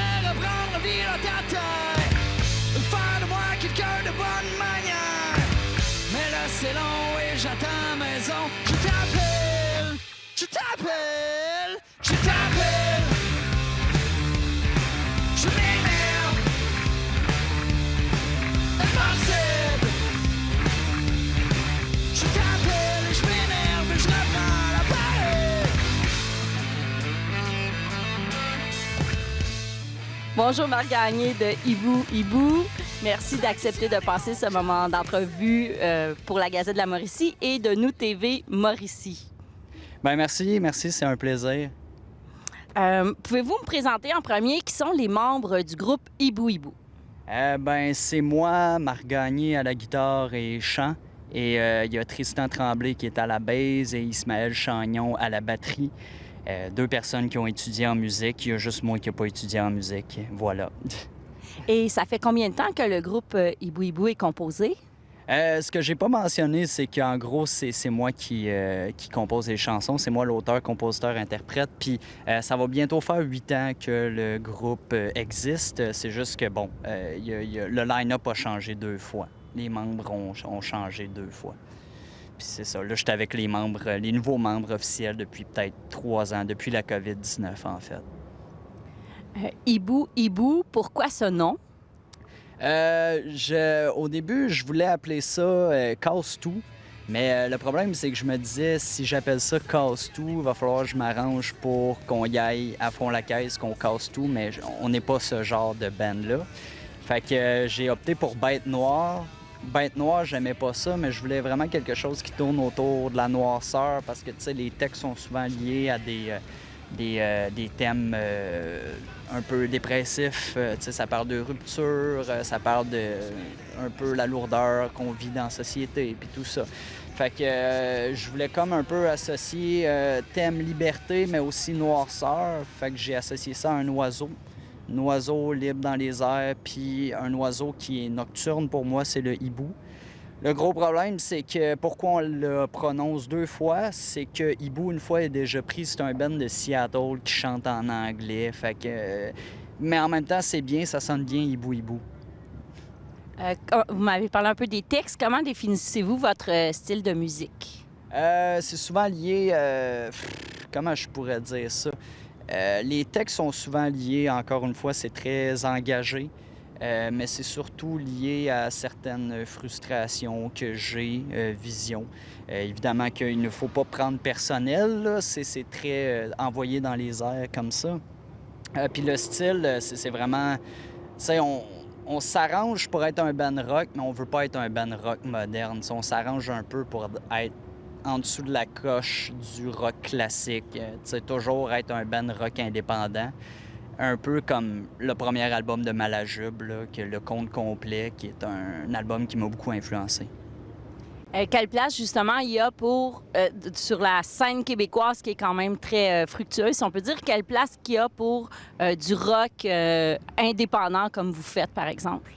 j'aimerais reprendre vie dans ta taille, faire de moi quelqu'un de bonne manière. Mais là c'est long et j'attends à la maison. Je t'appelle, je t'appelle, je t'appelle. Je m'énerve, impossible. Je t'appelle et je m'énerve et je reprends l'appareil. Bonjour Marc Gagné de Hibou Hibou. Merci d'accepter de passer ce moment d'entrevue pour la Gazette de la Mauricie et de Nous TV Mauricie. Bien, merci, c'est un plaisir. Pouvez-vous me présenter en premier qui sont les membres du groupe Hibou Hibou? C'est moi, Marc Gagné à la guitare et chant. Et il y a Tristan Tremblay qui est à la basse et Ismaël Chagnon à la batterie. Deux personnes qui ont étudié en musique. Il y a juste moi qui n'ai pas étudié en musique. Voilà. Et ça fait combien de temps que le groupe Hibou Hibou est composé? Ce que j'ai pas mentionné, c'est qu'en gros, c'est moi qui compose les chansons. C'est moi l'auteur, compositeur, interprète. Puis ça va bientôt faire 8 ans que le groupe existe. C'est juste que, bon, le line-up a changé 2 fois. Les membres ont changé 2 fois. Puis c'est ça. Là, j'étais avec les nouveaux membres officiels depuis peut-être 3 ans, depuis la COVID-19, en fait. Hibou Hibou, pourquoi ce nom? Au début, je voulais appeler ça Casse-tout. Mais le problème, c'est que je me disais, si j'appelle ça Casse-tout, il va falloir que je m'arrange pour qu'on y aille à fond la caisse, qu'on casse tout. Mais on n'est pas ce genre de band-là. Fait que j'ai opté pour Bête Noire. Bête Noire, j'aimais pas ça, mais je voulais vraiment quelque chose qui tourne autour de la noirceur parce que, tu sais, les textes sont souvent liés à des thèmes un peu dépressifs. Tu sais, ça parle de rupture, ça parle de un peu la lourdeur qu'on vit dans la société, puis tout ça. Fait que je voulais comme un peu associer thème liberté, mais aussi noirceur. Fait que j'ai associé ça à un oiseau. Un oiseau libre dans les airs, puis un oiseau qui est nocturne pour moi, c'est le hibou. Le gros problème, c'est que pourquoi on le prononce 2 fois, c'est que hibou, une fois, est déjà pris. C'est un band de Seattle qui chante en anglais. Fait que... Mais en même temps, c'est bien, ça sonne bien hibou hibou. Vous m'avez parlé un peu des textes. Comment définissez-vous votre style de musique? C'est souvent lié... comment je pourrais dire ça? Les textes sont souvent liés, encore une fois, c'est très engagé, mais c'est surtout lié à certaines frustrations que j'ai, visions. Évidemment qu'il ne faut pas prendre personnel, là, c'est très envoyé dans les airs comme ça. Puis le style, c'est vraiment... Tu sais, on s'arrange pour être un band rock, mais on veut pas être un band rock moderne. T'sais, on s'arrange un peu pour être en dessous de la coche du rock classique. Tu sais, toujours être un band rock indépendant. Un peu comme le premier album de Malajube, là, que Le Conte complet, qui est un album qui m'a beaucoup influencé. Quelle place, justement, il y a pour, sur la scène québécoise qui est quand même très fructueuse, si on peut dire, quelle place qu'il y a pour du rock indépendant comme vous faites, par exemple?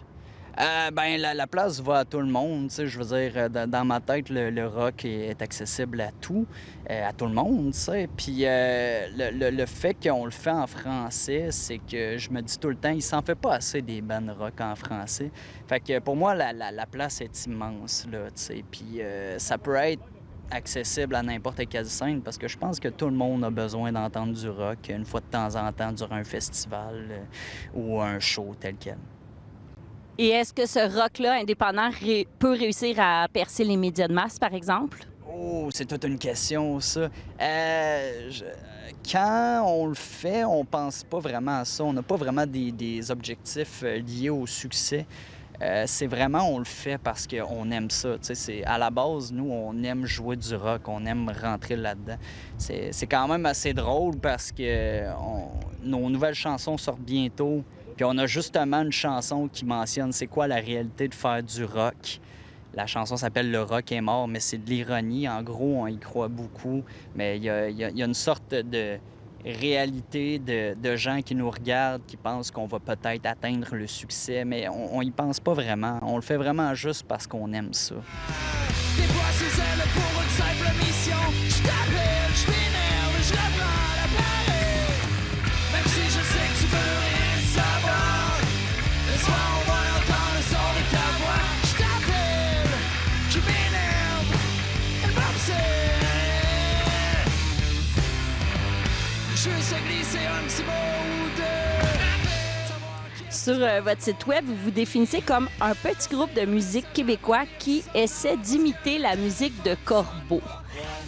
La place va à tout le monde. Tu sais, je veux dire, dans ma tête, le rock est accessible à tout le monde, tu sais. Puis le fait qu'on le fait en français, c'est que je me dis tout le temps, il s'en fait pas assez des bands rock en français. Fait que pour moi, la place est immense, là, tu sais. Puis ça peut être accessible à n'importe quelle scène parce que je pense que tout le monde a besoin d'entendre du rock une fois de temps en temps durant un festival ou un show tel quel. Et est-ce que ce rock-là, indépendant, peut réussir à percer les médias de masse, par exemple? Oh, c'est toute une question, ça. Quand on le fait, on pense pas vraiment à ça. On n'a pas vraiment des objectifs liés au succès. C'est vraiment, on le fait parce qu'on aime ça. À la base, nous, on aime jouer du rock, on aime rentrer là-dedans. C'est quand même assez drôle parce que nos nouvelles chansons sortent bientôt. Puis on a justement une chanson qui mentionne c'est quoi la réalité de faire du rock. La chanson s'appelle « Le rock est mort », mais c'est de l'ironie. En gros, on y croit beaucoup, mais il y a une sorte de réalité de gens qui nous regardent, qui pensent qu'on va peut-être atteindre le succès, mais on y pense pas vraiment. On le fait vraiment juste parce qu'on aime ça. Déploie ses ailes pour une simple mission. Je t'appelle, je m'énerve, je reprends l'appareil. Même si je sais que tu veux rien savoir. Sur votre site web, vous vous définissez comme un petit groupe de musique québécois qui essaie d'imiter la musique de Corbeau.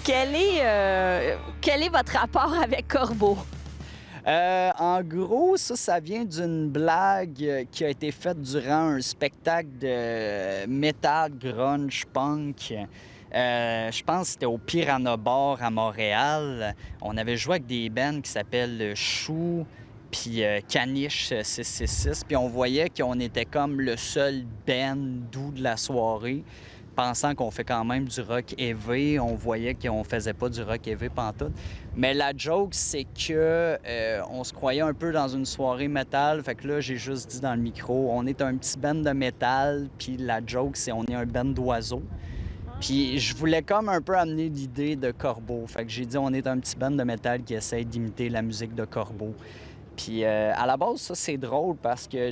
Quel est votre rapport avec Corbeau? En gros, ça vient d'une blague qui a été faite durant un spectacle de metal, grunge, punk. Je pense que c'était au Piranha Bar à Montréal. On avait joué avec des bands qui s'appellent Chou puis Caniche 666. Puis on voyait qu'on était comme le seul band doux de la soirée. Pensant qu'on fait quand même du rock heavy, on voyait qu'on faisait pas du rock heavy pantoute. Mais la joke, c'est que on se croyait un peu dans une soirée métal. Fait que là, j'ai juste dit dans le micro, on est un petit band de métal, puis la joke, c'est on est un band d'oiseaux. Puis je voulais comme un peu amener l'idée de Corbeau. Fait que j'ai dit, on est un petit band de métal qui essaie d'imiter la musique de Corbeau. Puis à la base, ça, c'est drôle parce que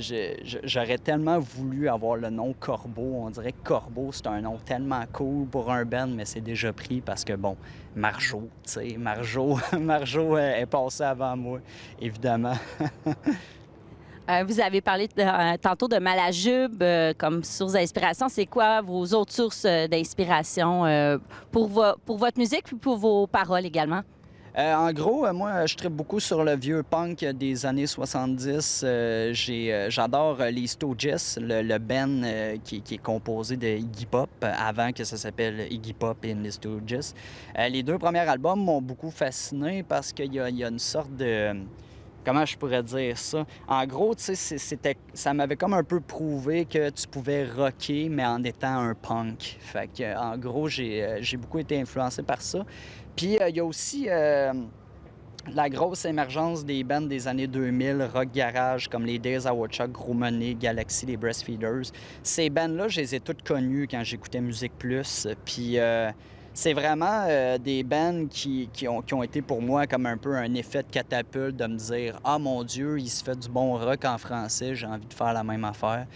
j'aurais tellement voulu avoir le nom Corbeau. On dirait que Corbeau, c'est un nom tellement cool pour un band, mais c'est déjà pris parce que, bon, Marjo, tu sais, Marjo est passé avant moi, évidemment. Vous avez parlé tantôt de Malajube comme source d'inspiration. C'est quoi vos autres sources d'inspiration pour votre musique puis pour vos paroles également? En gros, moi, je tripe beaucoup sur le vieux punk des années 70. J'adore les Stooges, le band qui est composé de Iggy Pop, avant que ça s'appelle Iggy Pop et les Stooges. Les deux premiers albums m'ont beaucoup fasciné parce qu'il y a une sorte de... Comment je pourrais dire ça? En gros, tu sais, ça m'avait comme un peu prouvé que tu pouvais rocker, mais en étant un punk. Fait que, en gros, j'ai beaucoup été influencé par ça. Puis, il y a aussi la grosse émergence des bands des années 2000, rock garage, comme les Days of Woodchuck, Gros Money, Galaxy, les Breastfeeders. Ces bands-là, je les ai toutes connues quand j'écoutais Musique Plus. Puis, c'est vraiment des bands qui ont été pour moi comme un peu un effet de catapulte de me dire « Ah, mon Dieu, il se fait du bon rock en français, j'ai envie de faire la même affaire. »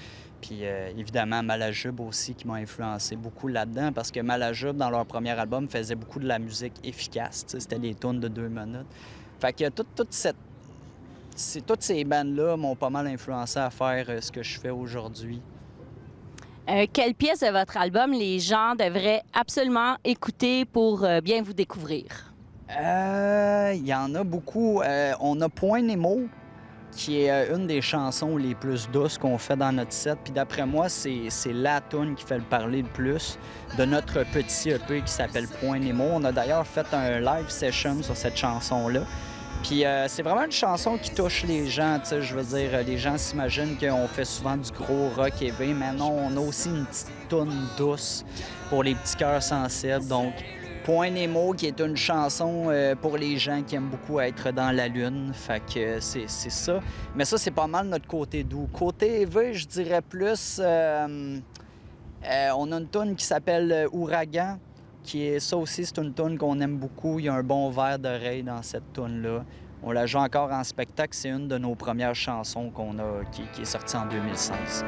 Puis évidemment, Malajube aussi qui m'a influencé beaucoup là-dedans parce que Malajube, dans leur premier album, faisait beaucoup de la musique efficace. C'était des tunes de 2 minutes. Fait que toutes ces bandes-là m'ont pas mal influencé à faire ce que je fais aujourd'hui. Quelle pièce de votre album les gens devraient absolument écouter pour bien vous découvrir? Il y en a beaucoup. On a Point Nemo, qui est une des chansons les plus douces qu'on fait dans notre set. Puis d'après moi, c'est la tune qui fait le parler le plus de notre petit EP qui s'appelle Point Nemo. On a d'ailleurs fait un live session sur cette chanson-là. Puis c'est vraiment une chanson qui touche les gens, tu sais, je veux dire, les gens s'imaginent qu'on fait souvent du gros rock heavy, mais non, on a aussi une petite toune douce pour les petits cœurs sensibles. Donc, Point Nemo, qui est une chanson pour les gens qui aiment beaucoup être dans la lune. Fait que c'est ça. Mais ça, c'est pas mal notre côté doux. Côté heavy, je dirais plus... on a une toune qui s'appelle Ouragan. Ça aussi, c'est une toune qu'on aime beaucoup. Il y a un bon verre d'oreille dans cette toune-là. On la joue encore en spectacle. C'est une de nos premières chansons qui est sortie en 2016.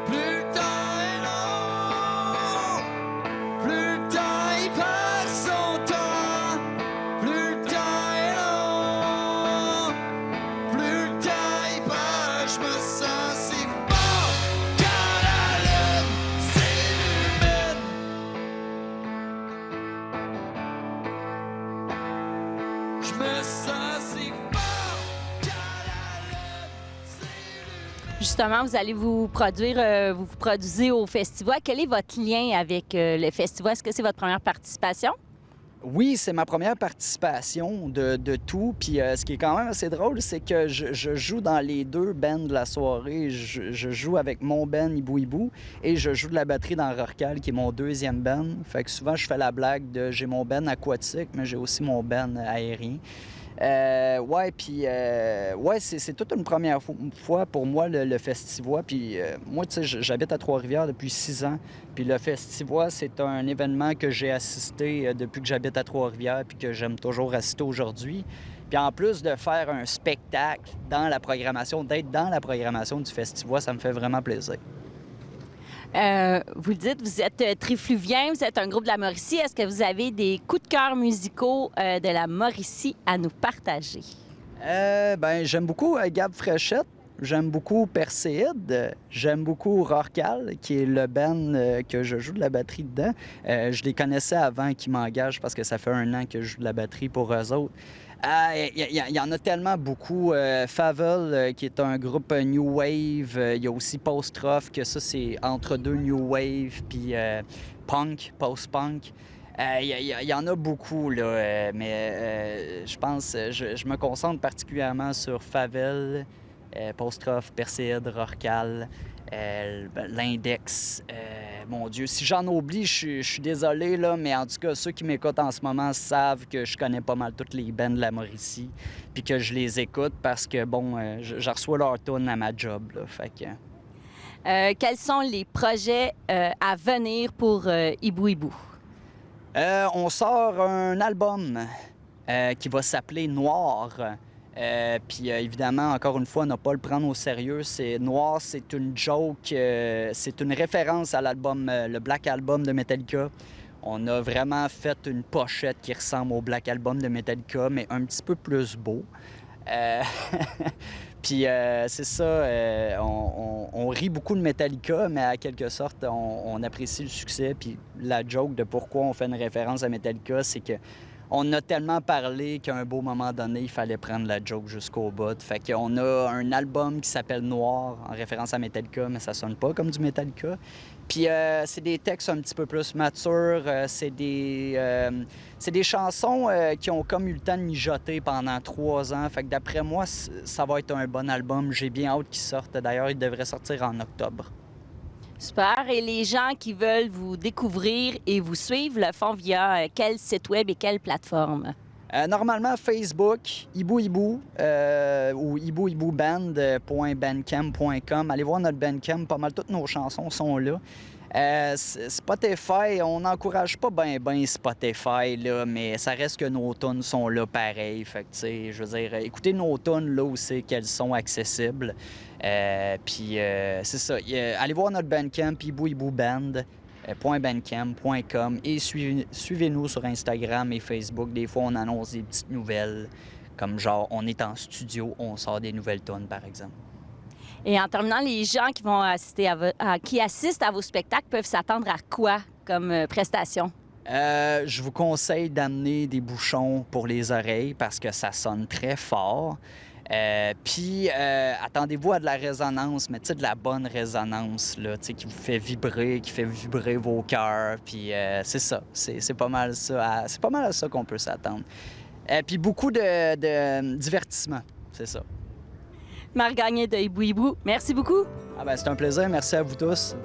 Plus le temps est long, plus le temps il passe son temps. Plus le temps est long, plus le temps il passe. Je me sens si fort quand la lune s'illumine. Je me sens si fort quand la lune s'illumine. Justement, vous allez vous produire, vous produisez au festival. Quel est votre lien avec le festival? Est-ce que c'est votre première participation? Oui, c'est ma première participation de tout. Puis ce qui est quand même assez drôle, c'est que je joue dans les deux bands de la soirée. Je joue avec mon band Hibou Hibou et je joue de la batterie dans Rorcal, qui est mon deuxième band. Fait que souvent, je fais la blague de j'ai mon band aquatique, mais j'ai aussi mon band aérien. C'est toute une première fois pour moi, le festival. Puis moi, tu sais, j'habite à Trois-Rivières depuis 6 ans. Puis le festival, c'est un événement que j'ai assisté depuis que j'habite à Trois-Rivières puis que j'aime toujours assister aujourd'hui. Puis en plus de faire un spectacle dans la programmation, d'être dans la programmation du festival, ça me fait vraiment plaisir. Vous le dites, vous êtes Trifluvien, vous êtes un groupe de la Mauricie. Est-ce que vous avez des coups de cœur musicaux de la Mauricie à nous partager? J'aime beaucoup Gab Fréchette. J'aime beaucoup Perséide. J'aime beaucoup Rorcal, qui est le band que je joue de la batterie dedans. Je les connaissais avant qu'ils m'engagent parce que ça fait 1 an que je joue de la batterie pour eux autres. Il y en a tellement beaucoup. Favel, qui est un groupe New Wave. Il y a aussi Post-Rough, que ça, c'est entre deux New Wave, puis punk, post-punk. Il y en a beaucoup, là, mais je pense, je me concentre particulièrement sur Favel, Post-Rough, Perséide, Rorcal, l'Index. Mon Dieu, si j'en oublie, je suis désolé, là, mais en tout cas, ceux qui m'écoutent en ce moment savent que je connais pas mal toutes les bands de la Mauricie, puis que je les écoute parce que, bon, je reçois leur tune à ma job, là, fait que... Quels sont les projets à venir pour Hibou Hibou? On sort un album qui va s'appeler Noir. Puis évidemment, encore une fois, ne pas le prendre au sérieux. C'est Noir, c'est une joke, c'est une référence à l'album, le Black Album de Metallica. On a vraiment fait une pochette qui ressemble au Black Album de Metallica, mais un petit peu plus beau. Puis c'est ça, on rit beaucoup de Metallica, mais à quelque sorte, on apprécie le succès. Puis la joke de pourquoi on fait une référence à Metallica, c'est que on a tellement parlé qu'à un beau moment donné, il fallait prendre la joke jusqu'au bout. Fait qu'on a un album qui s'appelle Noir, en référence à Metallica, mais ça sonne pas comme du Metallica. Puis c'est des textes un petit peu plus matures, c'est des chansons qui ont comme eu le temps de mijoter pendant 3 ans. Fait que d'après moi, ça va être un bon album. J'ai bien hâte qu'il sorte. D'ailleurs, il devrait sortir en octobre. Super. Et les gens qui veulent vous découvrir et vous suivre le font via quel site web et quelle plateforme? Normalement, Facebook, Hibou Hibou ou hibouhibouband.bandcamp.com. Allez voir notre Bandcamp, pas mal toutes nos chansons sont là. Spotify, on n'encourage pas bien Spotify, là, mais ça reste que nos tunes sont là pareil. Fait que, tu sais, je veux dire, écoutez nos tunes là où c'est qu'elles sont accessibles. Puis c'est ça. Allez voir notre Bandcamp, hibouhibouband.bandcamp.com et suivez-nous sur Instagram et Facebook. Des fois, on annonce des petites nouvelles, comme genre, on est en studio, on sort des nouvelles tunes, par exemple. Et en terminant, les gens qui vont assister qui assistent à vos spectacles peuvent s'attendre à quoi comme prestation? Je vous conseille d'amener des bouchons pour les oreilles parce que ça sonne très fort. Puis, attendez-vous à de la résonance, mais tu sais, de la bonne résonance, là, tu sais, qui vous fait vibrer, qui fait vibrer vos cœurs. Puis, c'est ça. C'est pas mal ça. C'est pas mal à ça qu'on peut s'attendre. Puis, beaucoup de divertissement. C'est ça. Marc Gagné de Hibou Hibou, merci beaucoup. C'est un plaisir. Merci à vous tous.